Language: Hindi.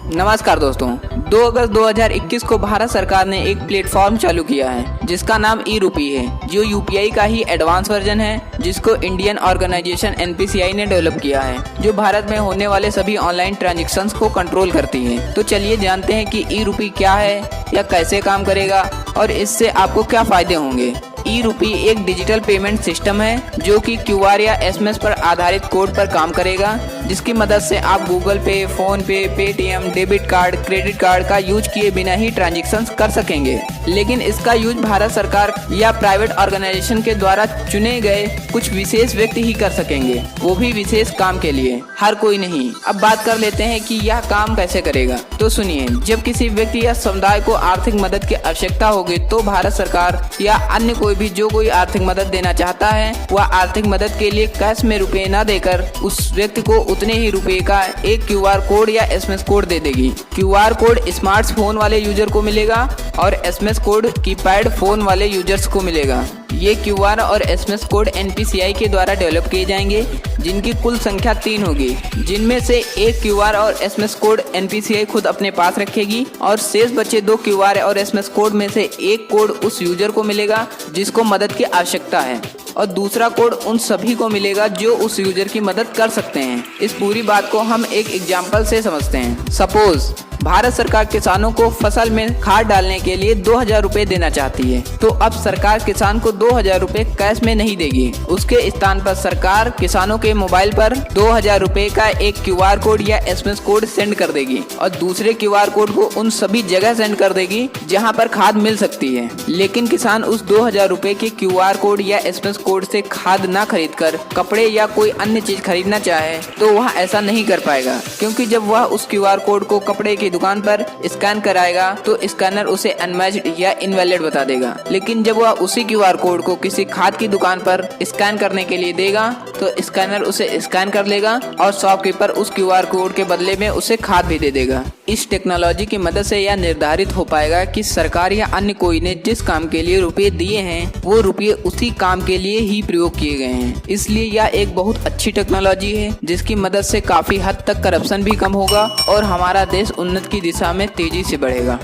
नमस्कार दोस्तों, 2 अगस्त 2021 को भारत सरकार ने एक प्लेटफॉर्म चालू किया है जिसका नाम ई-रूपी है, जो यूपीआई का ही एडवांस वर्जन है, जिसको इंडियन ऑर्गेनाइजेशन एनपीसीआई ने डेवलप किया है, जो भारत में होने वाले सभी ऑनलाइन ट्रांजैक्शंस को कंट्रोल करती है। तो चलिए जानते हैं कि ई-रूपी क्या है या कैसे काम करेगा और इससे आपको क्या फायदे होंगे। ई-रूपी एक डिजिटल पेमेंट सिस्टम है जो कि क्यूआर या एसएमएस पर आधारित कोड पर काम करेगा, जिसकी मदद से आप गूगल पे, फोन पे, Paytm, debit card, credit card का यूज किए बिना ही ट्रांजैक्शंस कर सकेंगे। लेकिन इसका यूज भारत सरकार या प्राइवेट ऑर्गेनाइजेशन के द्वारा चुने गए कुछ विशेष व्यक्ति ही कर सकेंगे, वो भी विशेष काम के लिए, हर कोई नहीं। अब बात कर लेते हैं कि यह काम कैसे करेगा। तो सुनिए, जब किसी व्यक्ति या समुदाय को आर्थिक मदद की आवश्यकता होगी तो भारत सरकार या अन्य कोई भी जो कोई आर्थिक मदद देना चाहता है, वह आर्थिक मदद के लिए कैश में रुपए न देकर उस व्यक्ति को उतने ही रुपए का एक क्यूआर कोड या एसएमएस कोड दे देगी। क्यूआर कोड स्मार्टफोन वाले यूजर को मिलेगा और एसएमएस कोड कीपैड फोन वाले यूजर्स को मिलेगा। ये क्यूआर और एसएमएस कोड एनपीसीआई के द्वारा डेवलप किए जाएंगे, जिनकी कुल संख्या 3 होगी, जिनमें से एक क्यूआर और एसएमएस कोड एनपीसीआई खुद अपने पास रखेगी और शेष बचे 2 क्यूआर और एसएमएस कोड में से एक कोड उस यूजर को मिलेगा जिसको मदद की आवश्यकता है और दूसरा कोड उन सभी को मिलेगा जो उस यूजर की मदद कर सकते हैं। इस पूरी बात को हम एक एग्जाम्पल से समझते हैं। सपोज भारत सरकार किसानों को फसल में खाद डालने के लिए 2000 रुपए देना चाहती है, तो अब सरकार किसान को 2000 रुपए कैश में नहीं देगी। उसके स्थान पर सरकार किसानों के मोबाइल पर 2000 रुपए का एक क्यूआर कोड या एसएमएस कोड सेंड कर देगी और दूसरे क्यूआर कोड को उन सभी जगह सेंड कर देगी जहां पर खाद मिल सकती है। लेकिन किसान उस 2000 रुपए के क्यूआर कोड या एसएमएस कोड से खाद ना खरीद कर कपड़े या कोई अन्य चीज खरीदना चाहे तो वह ऐसा नहीं कर पाएगा, क्योंकि जब वह उस क्यूआर कोड को कपड़े की दुकान पर स्कैन कराएगा तो स्कैनर उसे अनमैच्ड या इनवैलिड बता देगा। लेकिन जब वह उसी क्यूआर कोड को किसी खाद की दुकान पर स्कैन करने के लिए देगा तो स्कैनर उसे स्कैन कर लेगा और शॉपकीपर उस क्यूआर कोड के बदले में उसे खाद भी दे देगा। इस टेक्नोलॉजी की मदद से यह निर्धारित हो पाएगा कि सरकार या अन्य कोई ने जिस काम के लिए रुपए दिए हैं वो रुपए उसी काम के लिए ही प्रयोग किए गए हैं। इसलिए यह एक बहुत अच्छी टेक्नोलॉजी है जिसकी मदद से काफी हद तक करप्शन भी कम होगा और हमारा देश उन्नति की दिशा में तेजी से बढ़ेगा।